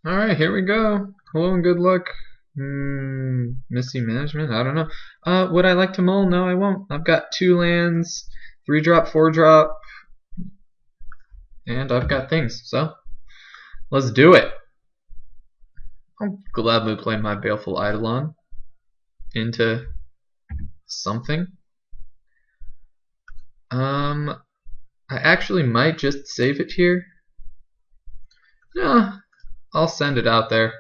Alright, here we go. Hello and good luck. Misty management? I don't know. Would I like to mull? No, I won't. I've got 2 lands, 3 drop, 4 drop, and I've got things. So, let's do it. I'll gladly play my Baleful Eidolon into something. I actually might just save it here. No, I'll send it out there.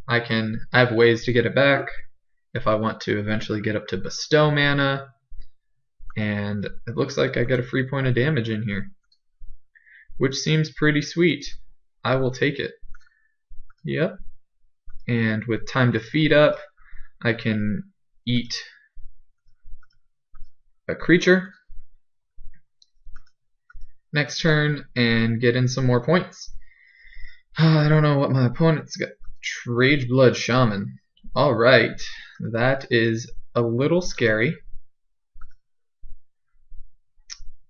I have ways to get it back if I want to eventually get up to bestow mana, and it looks like I get a free point of damage in here, which seems pretty sweet. I will take it. Yep. And with time to feed up, I can eat a creature next turn and get in some more points. I don't know what my opponent's got. Rage Blood Shaman. Alright, that is a little scary,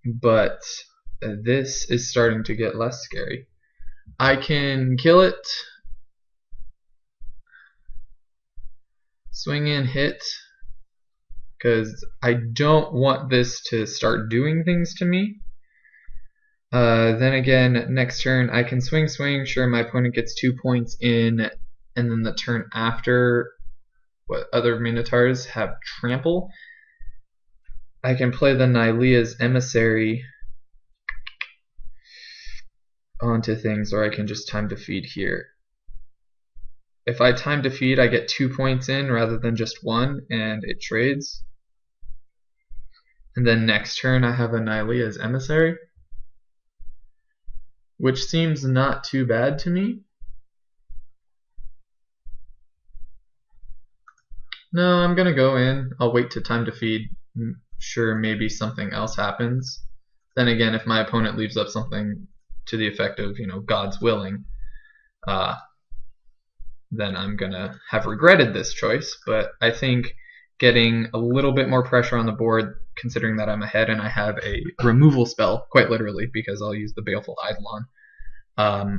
but this is starting to get less scary. I can kill it, swing in, hit, because I don't want this to start doing things to me. Then again, next turn I can swing, sure, my opponent gets 2 points in, and then the turn after, what other Minotaurs have trample, I can play the Nylea's Emissary onto things, or I can just time to feed here. If I time to feed, I get 2 points in rather than just 1, and it trades. And then next turn I have a Nylea's Emissary, which seems not too bad to me. No, I'm gonna go in. I'll wait to time to feed. Sure, maybe something else happens. Then again, if my opponent leaves up something to the effect of, God's willing, then I'm gonna have regretted this choice. But I think getting a little bit more pressure on the board, considering that I'm ahead and I have a removal spell, quite literally, because I'll use the Baleful Eidolon,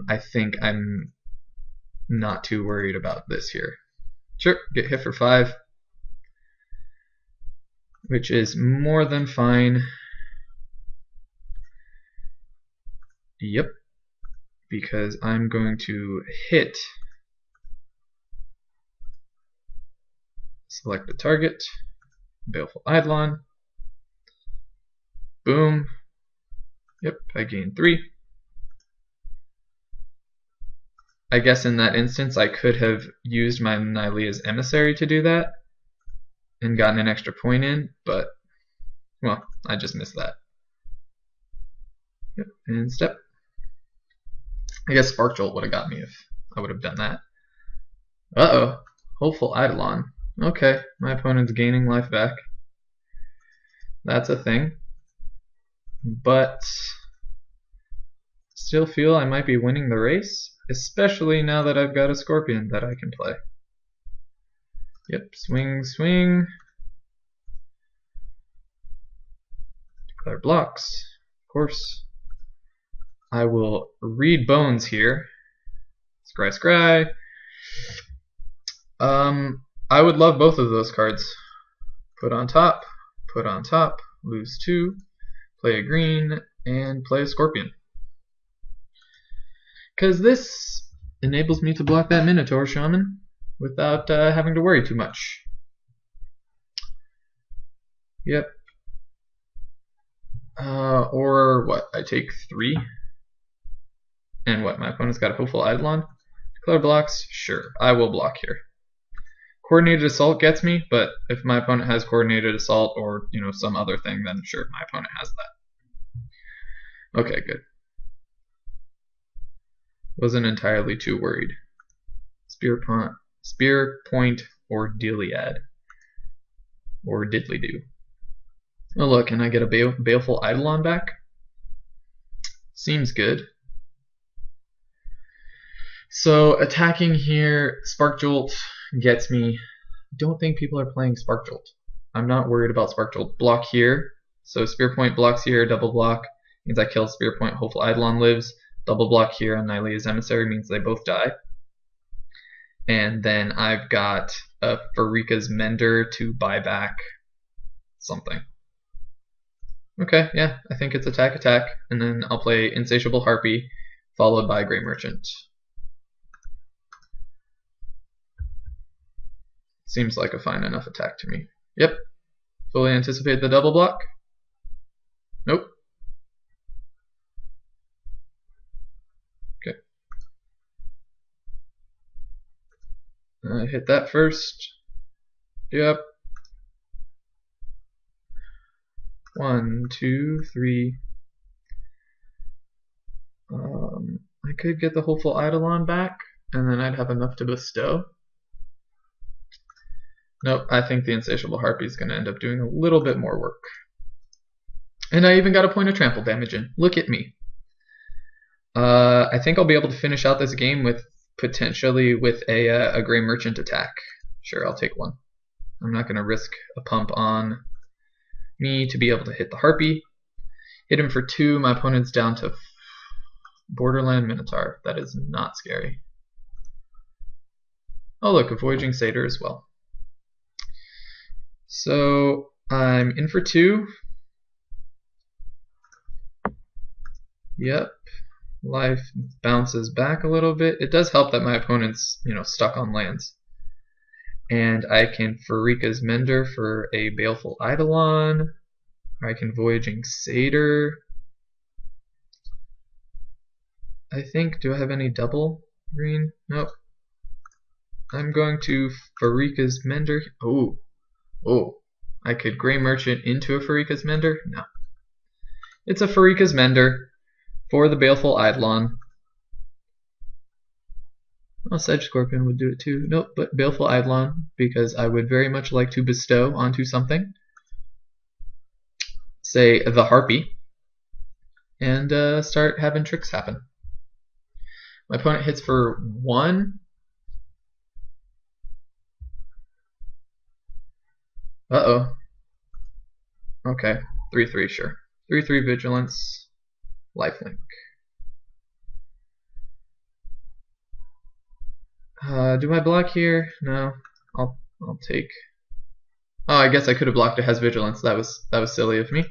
I think I'm not too worried about this here. Sure, get hit for 5, which is more than fine. Yep, because I'm going to hit, select the target, Baleful Eidolon, boom, yep, I gain 3. I guess in that instance I could have used my Nylea's Emissary to do that and gotten an extra point in, but, well, I just missed that. Yep, and step. I guess Spark Jolt would have got me if I would have done that. Uh-oh, Hopeful Eidolon. Okay, my opponent's gaining life back. That's a thing. But still feel I might be winning the race, especially now that I've got a Scorpion that I can play. Yep, swing, swing. Declare blocks, of course. I will read Bones here. Scry, scry. I would love both of those cards. Put on top, lose 2, play a green, and play a Scorpion. Because this enables me to block that Minotaur Shaman without having to worry too much. Yep. Or what? I take 3. And what? My opponent's got a Hopeful Eidolon? Declare blocks? Sure, I will block here. Coordinated Assault gets me, but if my opponent has Coordinated Assault or, some other thing, then sure, my opponent has that. Okay, good. Wasn't entirely too worried. Spear Point or Diliad. Or Diddly-Do. Oh look, can I get a Baleful Eidolon back? Seems good. So attacking here, Spark Jolt gets me. Don't think people are playing Spark Jolt. I'm not worried about Spark Jolt. Block here. So Spear Point blocks here, double block. Means I kill Spear Point, Hopeful Eidolon lives. Double block here on Nylea's Emissary means they both die. and then I've got a Farika's Mender to buy back something. Okay, yeah, I think it's attack, and then I'll play Insatiable Harpy, followed by Grey Merchant. Seems like a fine enough attack to me. Yep, fully anticipate the double block. Nope. Okay. Hit that first. Yep. 1, 2, 3. I could get the Hopeful Eidolon back, and then I'd have enough to bestow. Nope, I think the Insatiable Harpy is going to end up doing a little bit more work. And I even got a point of trample damage in. Look at me. I think I'll be able to finish out this game with potentially with a Grey Merchant attack. Sure, I'll take one. I'm not going to risk a pump on me to be able to hit the Harpy. Hit him for 2. My opponent's down to Borderland Minotaur. That is not scary. Oh look, a Voyaging Satyr as well. So I'm in for 2. Yep. Life bounces back a little bit. It does help that my opponent's, stuck on lands. And I can Farika's Mender for a Baleful Eidolon. I can Voyaging Satyr. I think, do I have any double green? Nope. I'm going to Farika's Mender. Oh. I could Grey Merchant into a Farika's Mender? No. It's a Farika's Mender for the Baleful Eidolon. Oh, Sedge Scorpion would do it too. Nope, but Baleful Eidolon, because I would very much like to bestow onto something. Say, the Harpy. And start having tricks happen. My opponent hits for 1. Uh-oh. Okay, 3/3, sure. 3/3 Vigilance, Lifelink. Do I block here? No. I'll take. Oh, I guess I could have blocked. It has Vigilance. That was silly of me.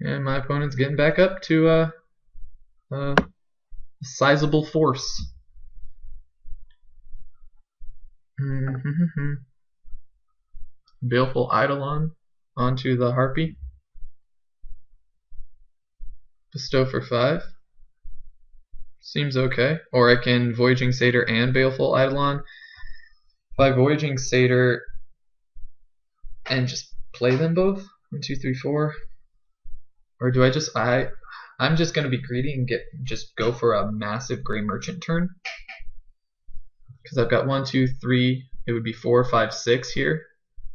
And my opponent's getting back up to a sizable force. Baleful Eidolon onto the Harpy. Bestow for 5. Seems okay. Or I can Voyaging Satyr and Baleful Eidolon. If I Voyaging Satyr and just play them both, 1, 2, 3, 4. Or do I just I'm just gonna be greedy and just go for a massive Grey Merchant turn. Because I've got 1, 2, 3, it would be 4, 5, 6 here.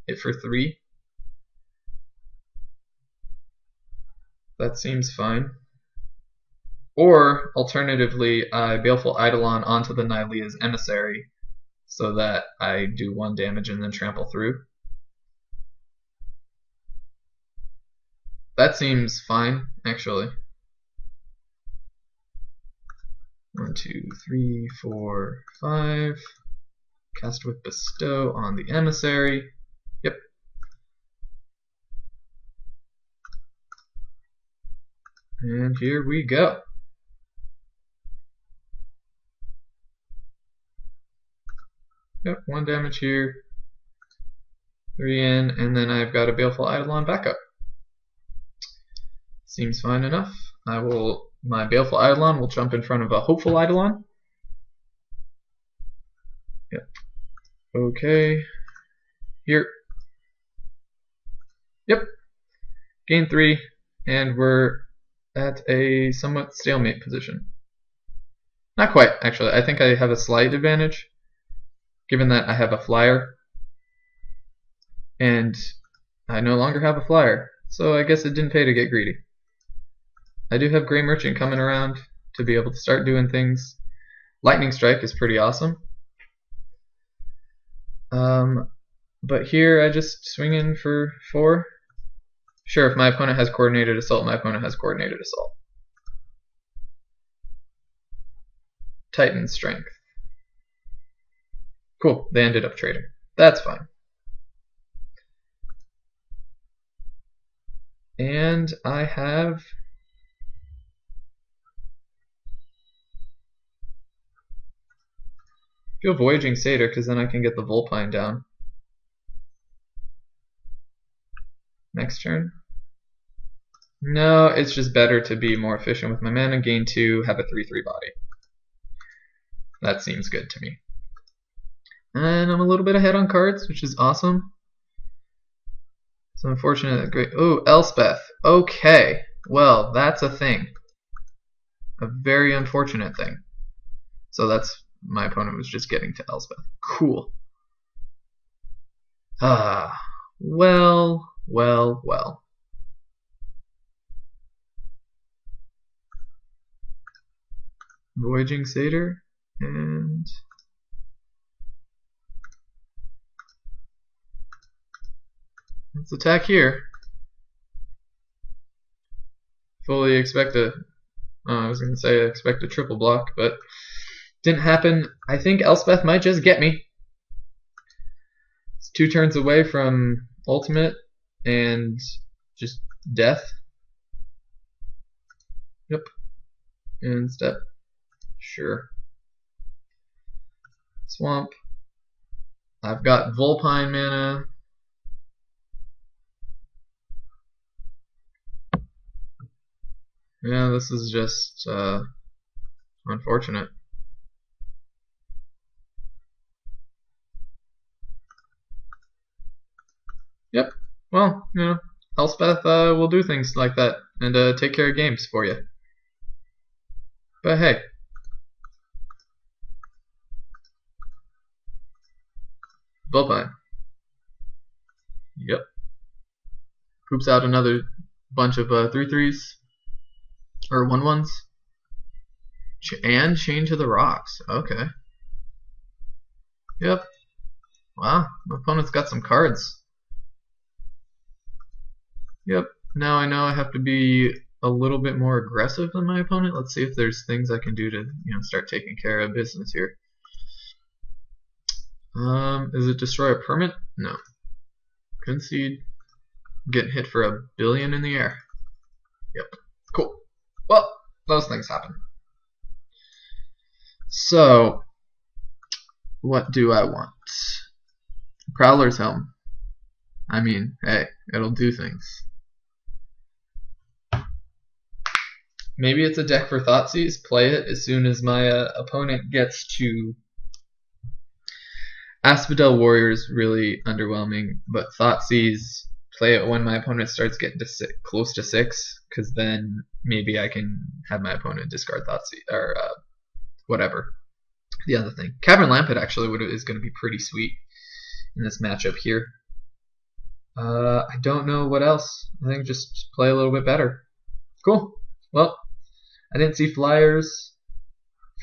Hit for 3. That seems fine. Or, alternatively, I Baleful Eidolon onto the Nylea's Emissary so that I do 1 damage and then trample through. That seems fine, actually. 1, 2, 3, 4, 5. Cast with Bestow on the Emissary. Yep. And here we go. Yep, 1 damage here, 3 in, and then I've got a Baleful Eidolon backup. Seems fine enough. My Baleful Eidolon will jump in front of a Hopeful Eidolon. Yep. Okay. Here. Yep. Gain 3, and we're at a somewhat stalemate position. Not quite, actually. I think I have a slight advantage, given that I have a flyer, and I no longer have a flyer, so I guess it didn't pay to get greedy. I do have Grey Merchant coming around to be able to start doing things. Lightning Strike is pretty awesome. But here I just swing in for 4. Sure, if my opponent has Coordinated Assault, my opponent has Coordinated Assault. Titan Strength. Cool, they ended up trading. That's fine. And I have go Voyaging Satyr because then I can get the Vulpine down. Next turn. No, it's just better to be more efficient with my mana. Gain 2, have a 3/3 body. That seems good to me. And I'm a little bit ahead on cards, which is awesome. It's unfortunate that great. Oh, Elspeth. Okay. Well, that's a thing. A very unfortunate thing. So that's my opponent was just getting to Elspeth. Cool. Ah. Well. Voyaging Satyr and let's attack here. Fully expect a I was gonna say expect a triple block, but didn't happen. I think Elspeth might just get me. It's 2 turns away from ultimate and just death. Yep. And step. Sure. Swamp. I've got Vulpine mana. Yeah, this is just unfortunate. Yep. Well, you know, Elspeth will do things like that and take care of games for you. But hey. Vulpine. Yep. Poops out another bunch of 3/3s. Or 1/1s. And Chain to the Rocks. Okay. Yep. Wow. My opponent's got some cards. Yep. Now I know I have to be a little bit more aggressive than my opponent. Let's see if there's things I can do to, start taking care of business here. Is it destroy a permit? No. Concede. Getting hit for $1 billion in the air. Yep. Cool. Well, those things happen. So, what do I want? Prowler's Helm. I mean, hey, it'll do things. Maybe it's a deck for Thoughtseize. Play it as soon as my opponent gets to Asphodel Warrior is really underwhelming, but Thoughtseize, play it when my opponent starts getting to close to 6, because then maybe I can have my opponent discard Thoughtseize, or whatever. The other thing. Cavern Lampet actually is going to be pretty sweet in this matchup here. I don't know what else. I think just play a little bit better. Cool. Well, I didn't see flyers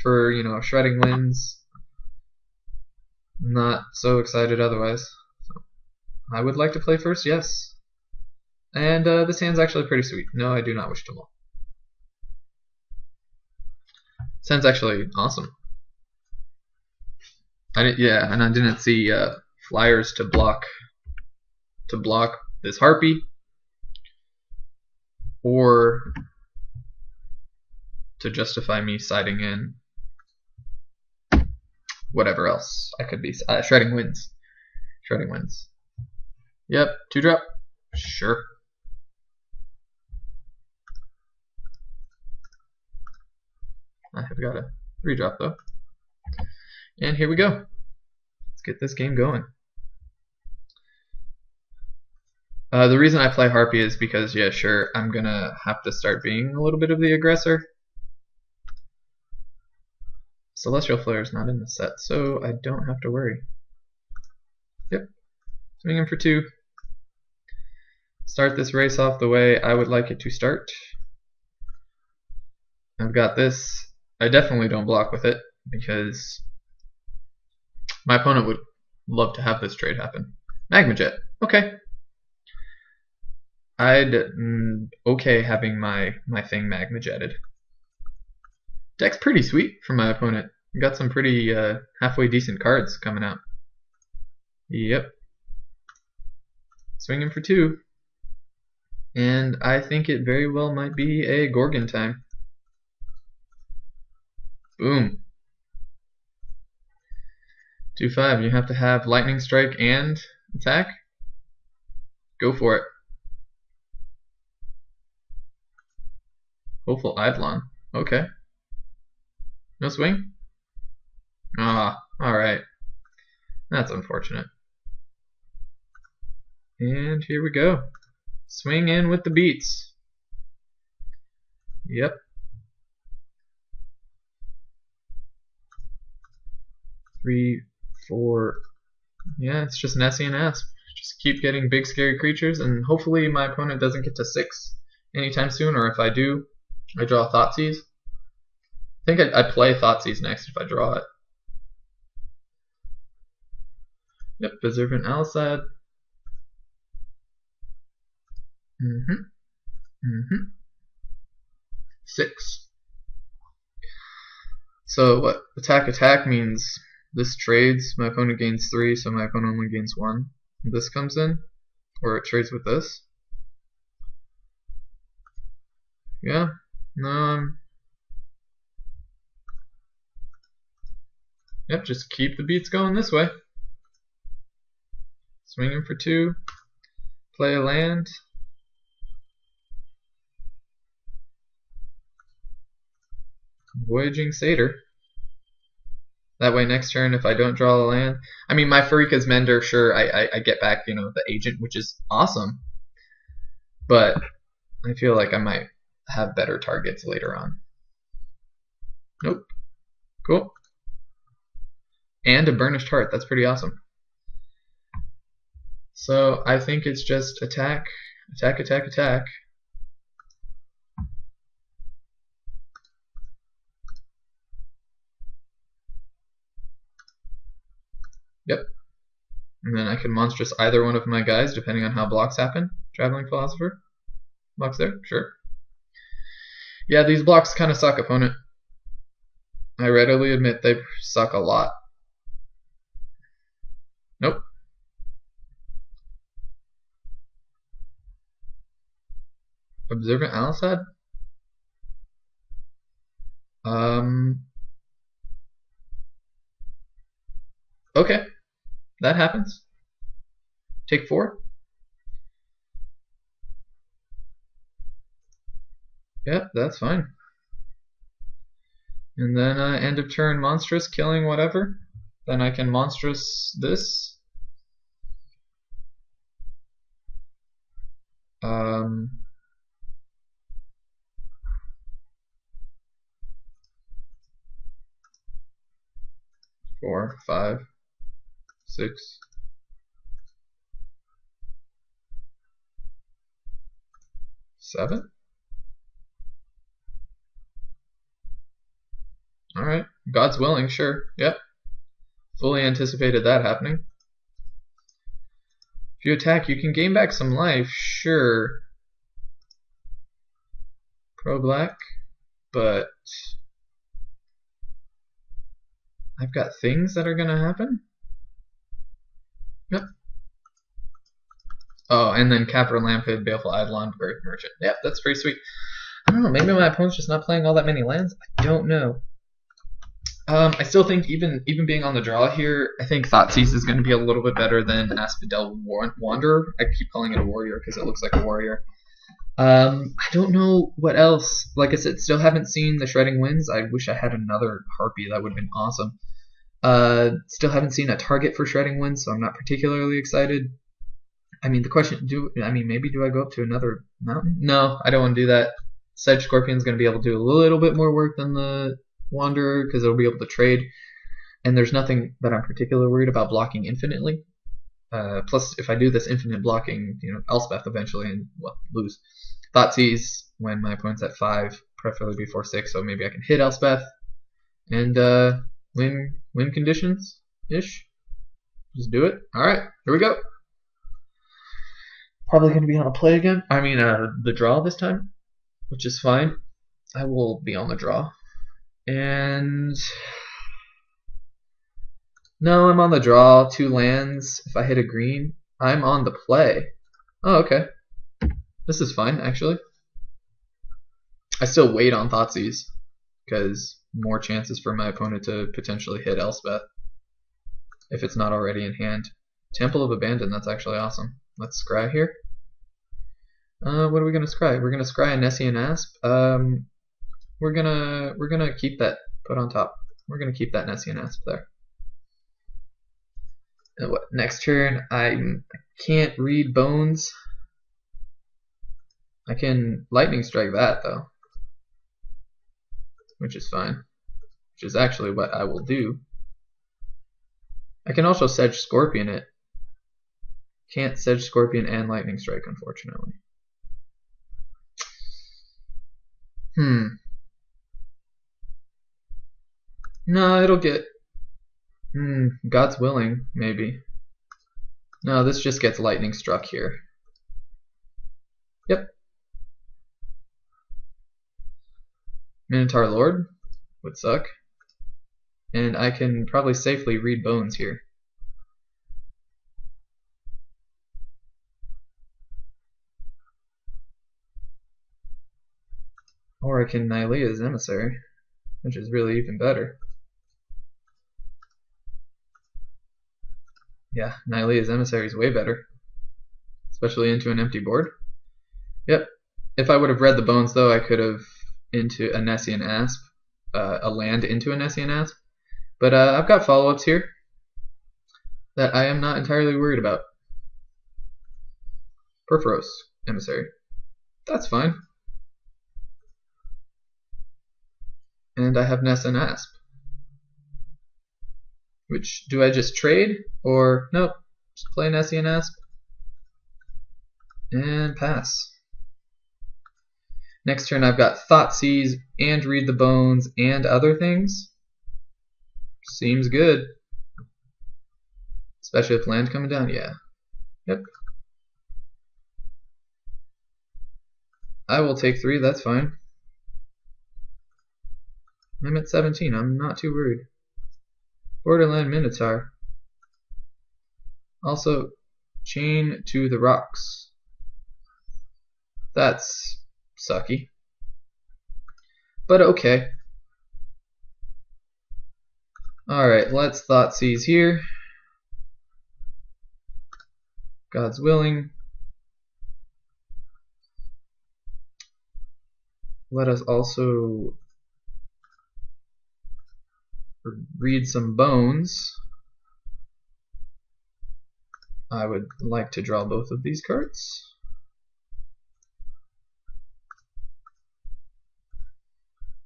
for, Shredding Winds. Not so excited otherwise. So, I would like to play first, yes. And this hand's actually pretty sweet. No, I do not wish to mull. This hand's actually awesome. And I didn't see flyers to block this Harpy or to justify me siding in whatever else I could be. Shredding Winds. Shredding Winds. Yep, 2-drop. Sure. I have got a 3-drop though. And here we go. Let's get this game going. The reason I play Harpy is because, yeah, sure, I'm gonna have to start being a little bit of the aggressor. Celestial Flare is not in the set, so I don't have to worry. Yep. Swinging for 2. Start this race off the way I would like it to start. I've got this. I definitely don't block with it because my opponent would love to have this trade happen. Magma Jet. Okay. I'd okay having my thing Magma Jetted. Deck's pretty sweet for my opponent. We got some pretty halfway decent cards coming out. Yep. Swinging for 2. And I think it very well might be a Gorgon time. Boom. 2-5. You have to have Lightning Strike and attack. Go for it. Hopeful Eidolon. Okay. No swing? Ah, alright. That's unfortunate. And here we go. Swing in with the beats. Yep. 3, 4. Yeah, it's just Nessie and Asp. Just keep getting big scary creatures, and hopefully my opponent doesn't get to 6 anytime soon, or if I do, I draw Thoughtseize. I think I play Thoughtseize next if I draw it. Yep, Observant Alisad. 6. So what? Attack means this trades, my opponent gains 3, so my opponent only gains 1. This comes in, or it trades with this. Yeah, no, yep, just keep the beats going this way. Swinging for 2, play a land. Voyaging Satyr. That way next turn if I don't draw a land, I mean my Farika's Mender, sure, I get back, you know, the agent, which is awesome. But I feel like I might have better targets later on. Nope. Cool. And a Burnished Heart, that's pretty awesome. So I think it's just attack, attack, attack, attack. Yep. And then I can monstrous either one of my guys depending on how blocks happen. Traveling Philosopher. Blocks there? Sure. Yeah, these blocks kind of suck, opponent. I readily admit they suck a lot. Nope. Observant Alisad? Okay. That happens. Take 4. Yep, that's fine. And then end of turn monstrous, killing whatever. Then I can monstrous this. 4, 5, 6. 7. Alright, God's willing, sure. Yep. Fully anticipated that happening. If you attack, you can gain back some life, sure. Pro black, but I've got things that are gonna happen. Yep. Oh, and then Capra Lampid, Baleful Eidolon, Earth Merchant. Yep, that's pretty sweet. I don't know, maybe my opponent's just not playing all that many lands. I don't know. I still think even being on the draw here, I think Thoughtseize is going to be a little bit better than Asphodel Wanderer. I keep calling it a warrior because it looks like a warrior. I don't know what else. Like I said, still haven't seen the Shredding Winds. I wish I had another Harpy. That would have been awesome. Still haven't seen a target for Shredding Winds, so I'm not particularly excited. I mean, the question, maybe do I go up to another mountain? No, I don't want to do that. Sedge Scorpion's going to be able to do a little bit more work than the Wanderer because it'll be able to trade, and there's nothing that I'm particularly worried about blocking infinitely. Plus, if I do this infinite blocking, Elspeth eventually and lose. Thoughtseize when my opponent's at 5, preferably before 6, so maybe I can hit Elspeth and win conditions ish. Just do it. All right, here we go. Probably going to be on a play again. I mean, the draw this time, which is fine. I will be on the draw. And No, I'm on the draw. 2 lands. If I hit a green, I'm on the play. Oh, okay. This is fine, actually. I still wait on Thoughtseize, because more chances for my opponent to potentially hit Elspeth if it's not already in hand. Temple of Abandon, that's actually awesome. Let's scry here. What are we gonna scry? We're gonna scry a Nessian Asp. We're gonna keep that put on top. We're gonna keep that Nessian Asp there. And what next turn? I can't read Bones. I can Lightning Strike that though, which is fine. Which is actually what I will do. I can also Sedge Scorpion it. Can't Sedge Scorpion and Lightning Strike, unfortunately. No, it'll get... God's willing, maybe. No, this just gets Lightning Struck here. Yep. Minotaur Lord would suck. And I can probably safely read Bones here. Or I can Nylea's Emissary, which is really even better. Yeah, Nylea's Emissary is way better. Especially into an empty board. Yep. If I would have read the Bones, though, I could have into a Nessian Asp. A land into a Nessian Asp. But I've got follow-ups here that I am not entirely worried about. Perforos Emissary. That's fine. And I have Nessian Asp. Which, do I just trade? Or, nope, just play Nessian Asp. And pass. Next turn I've got Thoughtseize and Read the Bones and other things. Seems good. Especially with land coming down, yeah. Yep. I will take 3, that's fine. I'm at 17, I'm not too worried. Borderland Minotaur. Also, Chain to the Rocks. That's sucky. But okay. Alright, let's Thoughtseize here. God's willing. Let us also read some Bones. I would like to draw both of these cards.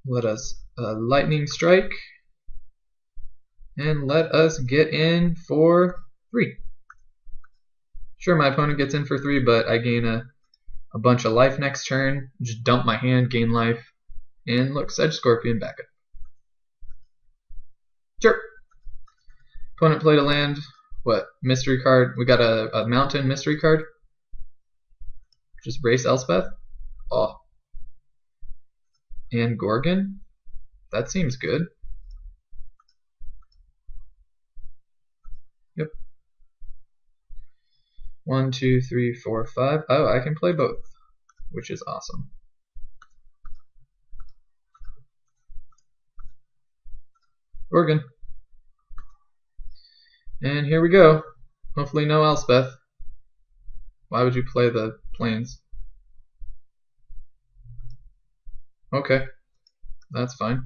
Let us Lightning Strike. And let us get in for 3. Sure, my opponent gets in for 3, but I gain a bunch of life next turn. Just dump my hand, gain life. And look, Sedge Scorpion back up. Sure. Opponent played a land. What? Mystery card. We got a mountain mystery card. Just Brace Elspeth. Oh. And Gorgon. That seems good. Yep. 1, 2, 3, 4, 5. Oh, I can play both, which is awesome. Gorgon. And here we go. Hopefully no Elspeth. Why would you play the plains? Okay. That's fine.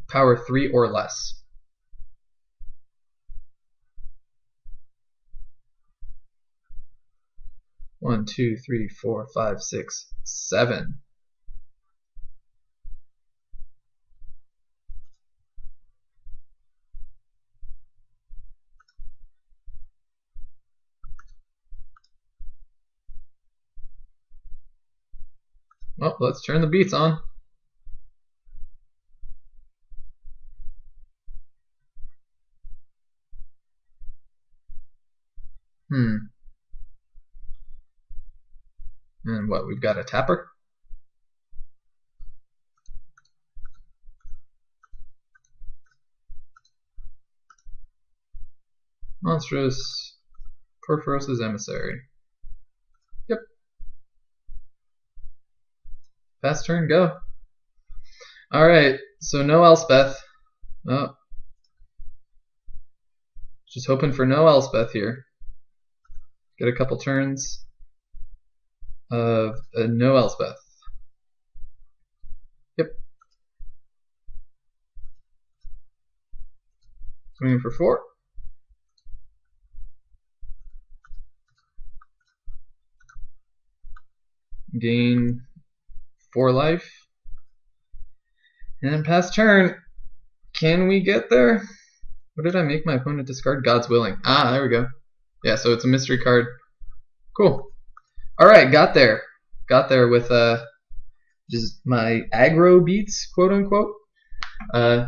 Power 3 or less. One, two, three, 4, 5, 6, 7. Well, let's turn the beats on. And what, we've got a tapper? Monstrous. Perforos's Emissary. Yep. Fast turn, go. Alright, so no Elspeth. Oh. Just hoping for no Elspeth here. Get a couple turns of no Elspeth. Yep. Swinging for 4. Gain 4 life. And pass turn. Can we get there? What did I make my opponent discard? God's Willing. Ah, there we go. Yeah, so it's a mystery card. Cool. Alright, got there. Got there with just my aggro beats, quote unquote. Like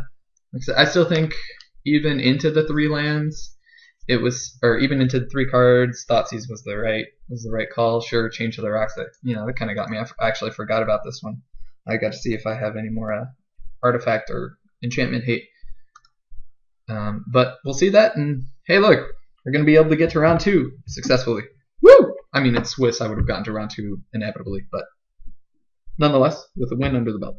I said, I still think even into the 3 lands, it was, or even into the 3 cards, Thoughtseize was the right call. Sure, Change to the Rocks. That kind of got me. I actually forgot about this one. I got to see if I have any more artifact or enchantment hate. But we'll see that, and hey, look, we're going to be able to get to round 2 successfully. Woo! I mean, it's Swiss. I would have gotten to round 2 inevitably, but nonetheless, with a win under the belt.